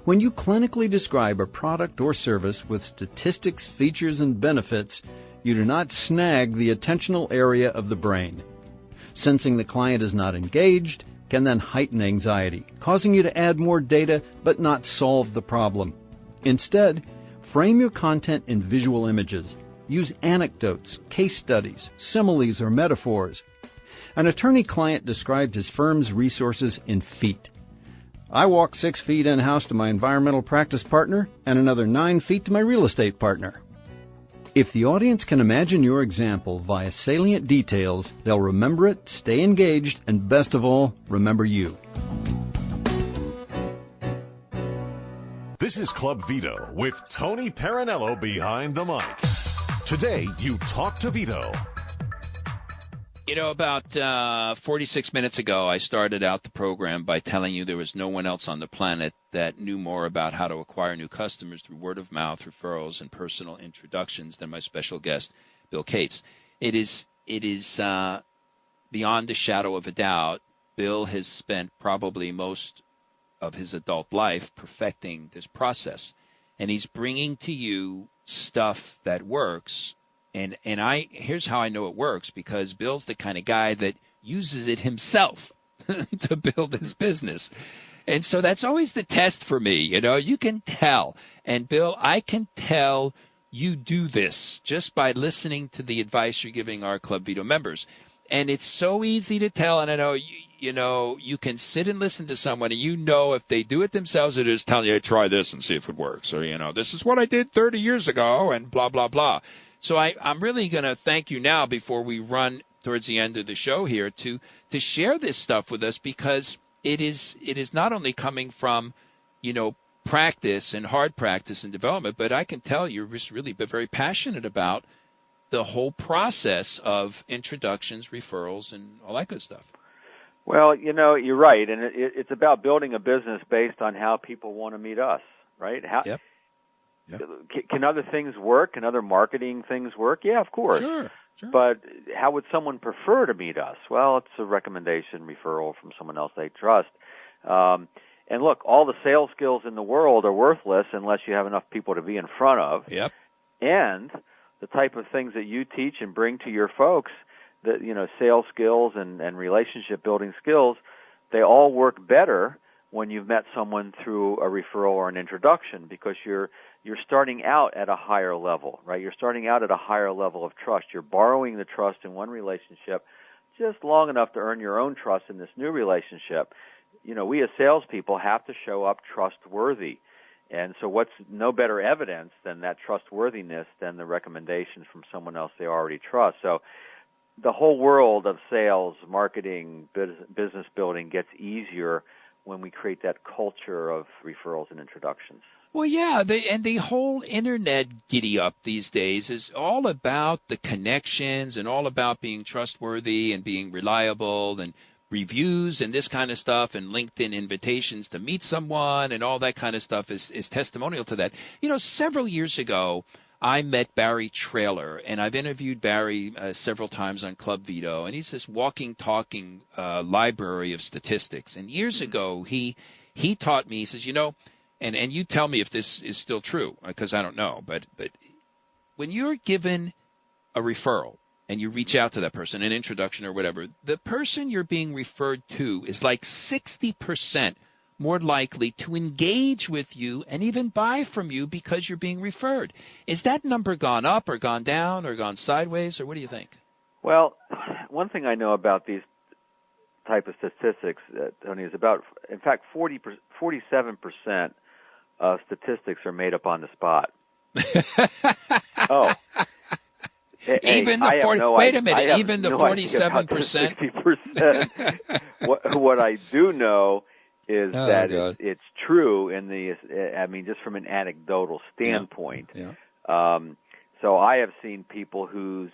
[SPEAKER 7] When you clinically describe a product or service with statistics, features, and benefits, you do not snag the attentional area of the brain. Sensing the client is not engaged can then heighten anxiety, causing you to add more data but not solve the problem. Instead, frame your content in visual images. Use anecdotes, case studies, similes, or metaphors. An attorney-client described his firm's resources in feet. I walk 6 feet in-house to my environmental practice partner and another 9 feet to my real estate partner. If the audience can imagine your example via salient details, they'll remember it, stay engaged, and best of all, remember you.
[SPEAKER 1] This is Club VITO with Tony Parinello behind the mic. Today, you talk to VITO.
[SPEAKER 2] About 46 minutes ago, I started out the program by telling you there was no one else on the planet that knew more about how to acquire new customers through word of mouth, referrals, and personal introductions than my special guest, Bill Cates. It is beyond a shadow of a doubt, Bill has spent probably most of his adult life perfecting this process. And he's bringing to you stuff that works. And here's how I know it works, because Bill's the kind of guy that uses it himself to build his business. And so that's always the test for me. You can tell. And Bill, I can tell you do this just by listening to the advice you're giving our Club VITO members. And it's so easy to tell. And I know, you can sit and listen to someone and if they do it themselves, it is telling you, hey, try this and see if it works. Or, this is what I did 30 years ago and blah, blah, blah. So I'm really going to thank you now before we run towards the end of the show here to share this stuff with us, because it is not only coming from, practice and hard practice and development, but I can tell you're just really very passionate about the whole process of introductions, referrals, and all that good stuff.
[SPEAKER 3] Well, you're right, and it's about building a business based on how people want to meet us, right?
[SPEAKER 2] Yep.
[SPEAKER 3] Can other things work? Can other marketing things work? Yeah, of course.
[SPEAKER 2] Sure.
[SPEAKER 3] But how would someone prefer to meet us? Well, it's a recommendation, referral from someone else they trust. And look, all the sales skills in the world are worthless unless you have enough people to be in front of.
[SPEAKER 2] Yep.
[SPEAKER 3] And the type of things that you teach and bring to your folks, that sales skills and relationship building skills, they all work better when you've met someone through a referral or an introduction, because you're starting out at a higher level, right? You're starting out at a higher level of trust. You're borrowing the trust in one relationship just long enough to earn your own trust in this new relationship. We as salespeople have to show up trustworthy. And so what's no better evidence than that trustworthiness than the recommendations from someone else they already trust. So the whole world of sales, marketing, business building gets easier when we create that culture of referrals and introductions.
[SPEAKER 2] Well, yeah, the whole internet giddy-up these days is all about the connections and all about being trustworthy and being reliable, and reviews and this kind of stuff, and LinkedIn invitations to meet someone and all that kind of stuff is testimonial to that. Several years ago, I met Barry Trailer, and I've interviewed Barry several times on Club VITO, and he's this walking, talking library of statistics. And years ago, he taught me, he says, and you tell me if this is still true, because I don't know, but when you're given a referral and you reach out to that person, an introduction or whatever, the person you're being referred to is like 60% more likely to engage with you and even buy from you because you're being referred. Is that number gone up or gone down or gone sideways, or what do you think?
[SPEAKER 3] Well, one thing I know about these type of statistics, Tony, is about, in fact, 47% of statistics are made up on the spot. Oh.
[SPEAKER 2] Even the 40, wait a minute, even the 47%?
[SPEAKER 3] 60%. What I do know is that it's true just from an anecdotal standpoint. Yeah. So I have seen people whose,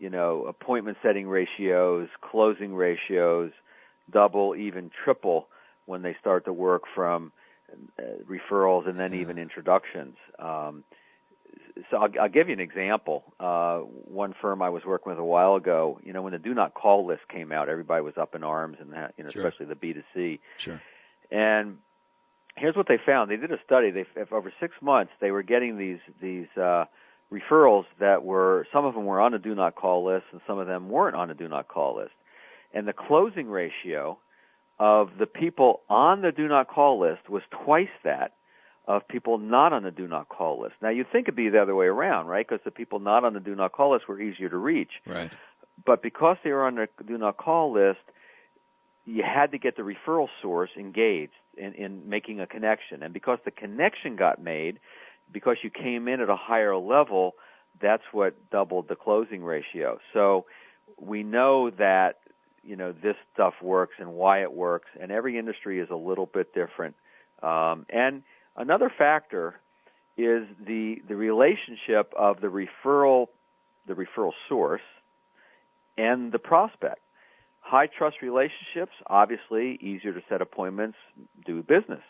[SPEAKER 3] appointment setting ratios, closing ratios, double, even triple when they start to work from referrals and then even introductions. So I'll give you an example. One firm I was working with a while ago, when the do not call list came out, everybody was up in arms, and that,
[SPEAKER 2] Sure.
[SPEAKER 3] especially the B2C.
[SPEAKER 2] Sure.
[SPEAKER 3] And here's what they found. They did a study. Over 6 months, they were getting these referrals that were, some of them were on a do not call list, and some of them weren't on a do not call list. And the closing ratio of the people on the do not call list was twice that of people not on the do not call list. Now, you'd think it'd be the other way around, right? Because the people not on the do not call list were easier to reach.
[SPEAKER 2] Right.
[SPEAKER 3] But because they were on the do not call list, you had to get the referral source engaged in making a connection. And because the connection got made, because you came in at a higher level, that's what doubled the closing ratio. So we know that, this stuff works and why it works, and every industry is a little bit different. And another factor is the relationship of the referral source and the prospect. High trust relationships, obviously, easier to set appointments, do business.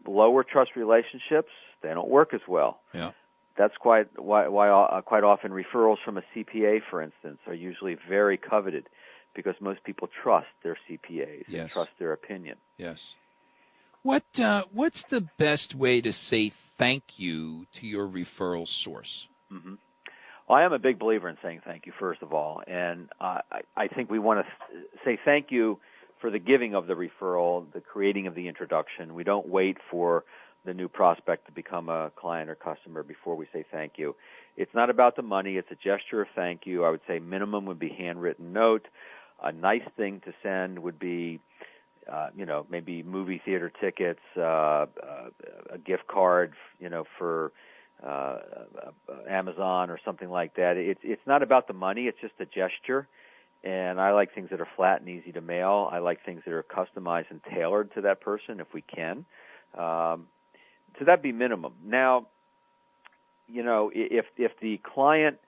[SPEAKER 3] Lower trust relationships, they don't work as well.
[SPEAKER 2] Yeah.
[SPEAKER 3] That's why quite often referrals from a CPA, for instance, are usually very coveted because most people trust their CPAs and trust their opinion.
[SPEAKER 2] Yes. What's the best way to say thank you to your referral source?
[SPEAKER 3] Mm-hmm. Well, I am a big believer in saying thank you, first of all, and I think we want to say thank you for the giving of the referral, the creating of the introduction. We don't wait for the new prospect to become a client or customer before we say thank you. It's not about the money. It's a gesture of thank you. I would say minimum would be handwritten note. A nice thing to send would be, maybe movie theater tickets, a gift card, for Amazon or something like that. It's not about the money. It's just a gesture. And I like things that are flat and easy to mail. I like things that are customized and tailored to that person if we can. So that'd be minimum. Now, if the client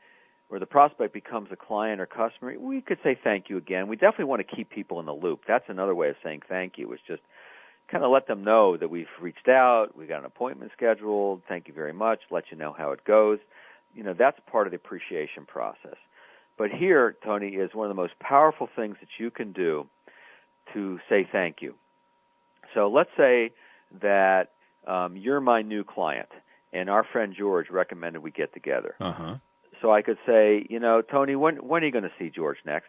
[SPEAKER 3] or the prospect becomes a client or customer, we could say thank you again. We definitely want to keep people in the loop. That's another way of saying thank you, is just kind of let them know that we've reached out, we got an appointment scheduled, thank you very much, let you know how it goes. That's part of the appreciation process. But here, Tony, is one of the most powerful things that you can do to say thank you. So let's say that you're my new client, and our friend George recommended we get together.
[SPEAKER 2] Uh-huh.
[SPEAKER 3] So I could say, Tony, when are you going to see George next?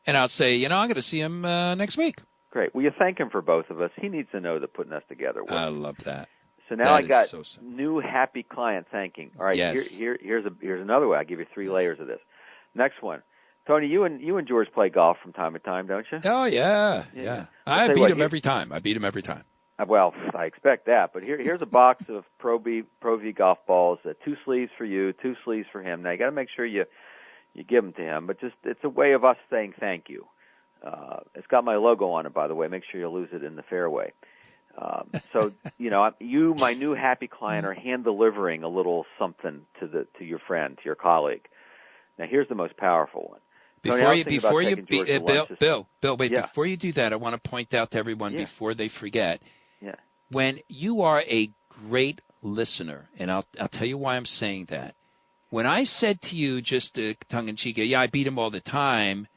[SPEAKER 2] And I'll say, I'm going to see him next week.
[SPEAKER 3] Great. Will you thank him for both of us? He needs to know that putting us together works.
[SPEAKER 2] I love that.
[SPEAKER 3] So now I got
[SPEAKER 2] so
[SPEAKER 3] new happy client thanking. All right,
[SPEAKER 2] yes.
[SPEAKER 3] Here's another way. I'll give you 3 layers of this. Next one. Tony, you and George play golf from time to time, don't you?
[SPEAKER 2] Oh, yeah. I beat him every time.
[SPEAKER 3] Well, I expect that, but here's a box of Pro V golf balls, 2 sleeves for you, 2 sleeves for him. Now, you got to make sure you give them to him, but just it's a way of us saying thank you. It's got my logo on it, by the way. Make sure you lose it in the fairway. So, you, my new happy client, are hand-delivering a little something to your friend, to your colleague. Now, here's the most powerful one.
[SPEAKER 2] Bill, wait, before you do that, I want to point out to everyone before they forget, when you are a great listener, and I'll tell you why I'm saying that. When I said to you, just tongue-in-cheek, yeah, I beat him all the time,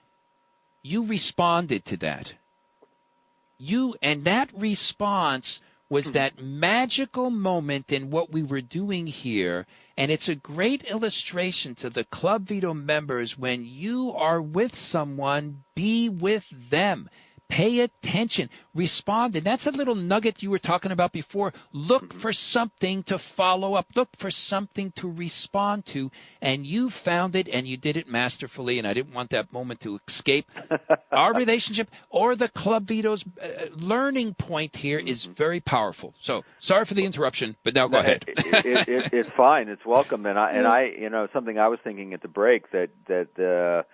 [SPEAKER 2] you responded to that. And that response was that magical moment in what we were doing here, and it's a great illustration to the Club VITO members. When you are with someone, be with them. Pay attention. Respond. And that's a little nugget you were talking about before. Look for something to follow up. Look for something to respond to. And you found it, and you did it masterfully, and I didn't want that moment to escape. Our relationship or the Club VITO's learning point here is very powerful. So sorry for the interruption, but now go ahead.
[SPEAKER 3] It's fine. It's welcome. And I, something I was thinking at the break that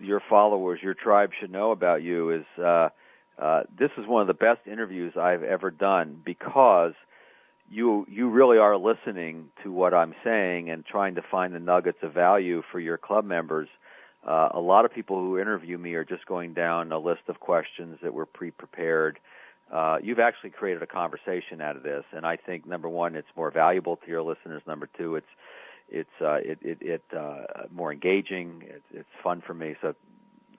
[SPEAKER 3] your followers, your tribe should know about you is this is one of the best interviews I've ever done, because you really are listening to what I'm saying and trying to find the nuggets of value for your club members. A lot of people who interview me are just going down a list of questions that were pre-prepared. You've actually created a conversation out of this, and I think, number one, it's more valuable to your listeners. Number two, it's more engaging. It's fun for me. So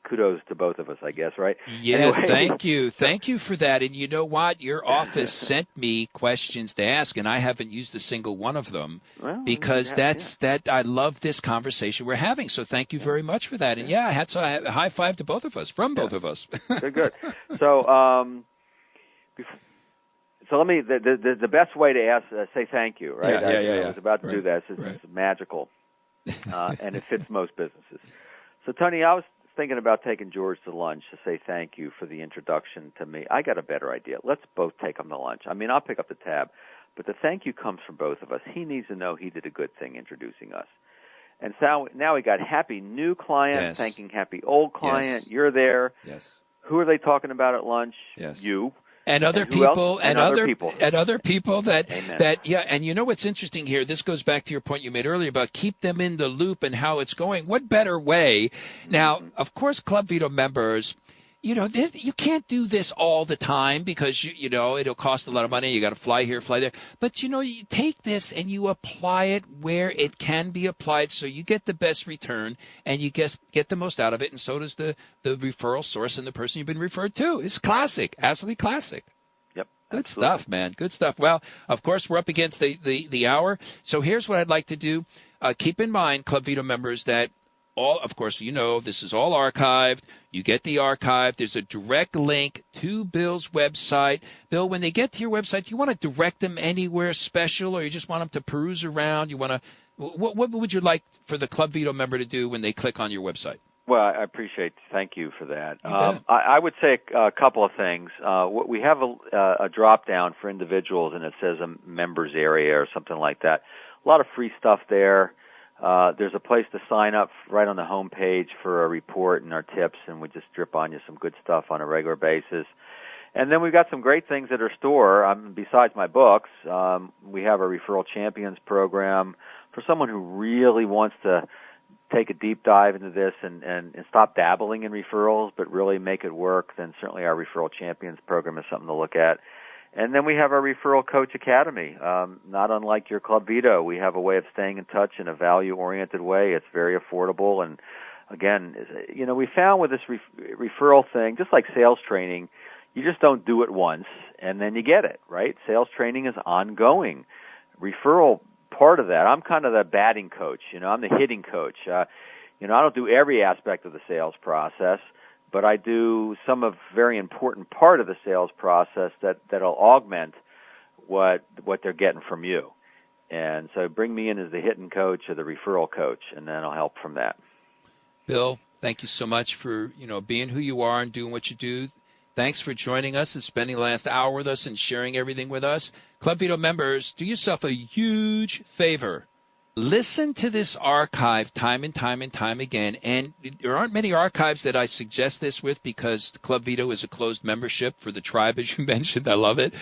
[SPEAKER 3] kudos to both of us, I guess, right?
[SPEAKER 2] Yeah,
[SPEAKER 3] anyway.
[SPEAKER 2] Thank you for that. And you know what? Your office sent me questions to ask, and I haven't used a single one of them because I love this conversation we're having. So thank you very much for that. And I had a high five to both of us, from both of us.
[SPEAKER 3] Good. So let me, the best way to say thank you, right? I was about to do that. It's magical, and it fits most businesses. So, Tony, I was thinking about taking George to lunch to say thank you for the introduction to me. I got a better idea. Let's both take him to lunch. I mean, I'll pick up the tab, but the thank you comes from both of us. He needs to know he did a good thing introducing us. And so now we got happy new client thanking happy old client. Yes. You're there.
[SPEAKER 2] Yes.
[SPEAKER 3] Who are they talking about at lunch?
[SPEAKER 2] Yes.
[SPEAKER 3] You.
[SPEAKER 2] And other people, and other people that,
[SPEAKER 3] Amen.
[SPEAKER 2] And you know what's interesting here? This goes back to your point you made earlier about keep them in the loop and how it's going. What better way? Now, of course, Club VITO members, you can't do this all the time because, it'll cost a lot of money. You got to fly here, fly there. But, you take this and you apply it where it can be applied so you get the best return and you get the most out of it. And so does the referral source and the person you've been referred to. It's classic, absolutely classic.
[SPEAKER 3] Yep.
[SPEAKER 2] Good stuff, man. Good stuff. Well, of course, we're up against the hour. So here's what I'd like to do. Keep in mind, Club VITO members, that of course, this is all archived. You get the archive. There's a direct link to Bill's website. Bill, when they get to your website, do you want to direct them anywhere special, or you just want them to peruse around? What would you like for the Club VITO member to do when they click on your website?
[SPEAKER 3] Well, I appreciate. Thank you for that. I would say a couple of things. We have a drop down for individuals, and it says a members area or something like that. A lot of free stuff there. There's a place to sign up right on the home page for a report and our tips, and we just drip on you some good stuff on a regular basis. And then we've got some great things at our store. Besides my books, we have a Referral Champions program for someone who really wants to take a deep dive into this and stop dabbling in referrals, but really make it work. Then certainly our Referral Champions program is something to look at. And then we have our Referral Coach Academy. Not unlike your Club VITO, we have a way of staying in touch in a value-oriented way. It's very affordable. And, again, we found with this referral thing, just like sales training, you just don't do it once and then you get it, right? Sales training is ongoing. Referral, part of that, I'm kind of the batting coach. I'm the hitting coach. I don't do every aspect of the sales process, but I do some of very important part of the sales process that'll augment what they're getting from you. And so bring me in as the hitting coach or the referral coach, and then I'll help from that.
[SPEAKER 2] Bill, thank you so much for being who you are and doing what you do. Thanks for joining us and spending the last hour with us and sharing everything with us. Club VITO members, do yourself a huge favor. Listen to this archive time and time and time again. And there aren't many archives that I suggest this with because Club VITO is a closed membership for the tribe, as you mentioned. I love it.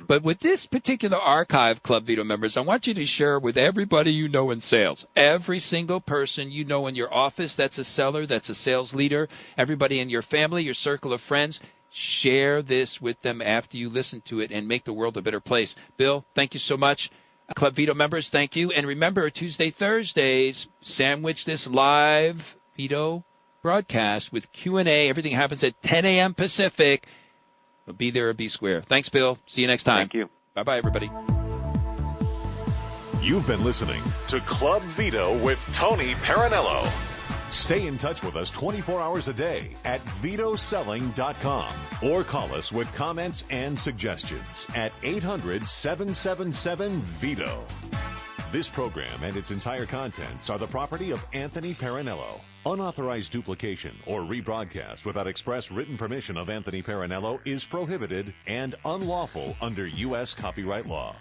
[SPEAKER 2] But with this particular archive, Club VITO members, I want you to share with everybody you know in sales. Every single person you know in your office that's a seller, that's a sales leader, everybody in your family, your circle of friends. Share this with them after you listen to it and make the world a better place. Bill, thank you so much. Club VITO members, thank you. And remember, Tuesday, Thursdays, sandwich this live VITO broadcast with Q&A. Everything happens at 10 a.m. Pacific. Be there or be square. Thanks, Bill. See you next time.
[SPEAKER 3] Thank you.
[SPEAKER 2] Bye-bye, everybody.
[SPEAKER 1] You've been listening to Club VITO with Tony Parinello. Stay in touch with us 24 hours a day at VITOselling.com or call us with comments and suggestions at 800-777-VITO. This program and its entire contents are the property of Anthony Parinello. Unauthorized duplication or rebroadcast without express written permission of Anthony Parinello is prohibited and unlawful under U.S. copyright law.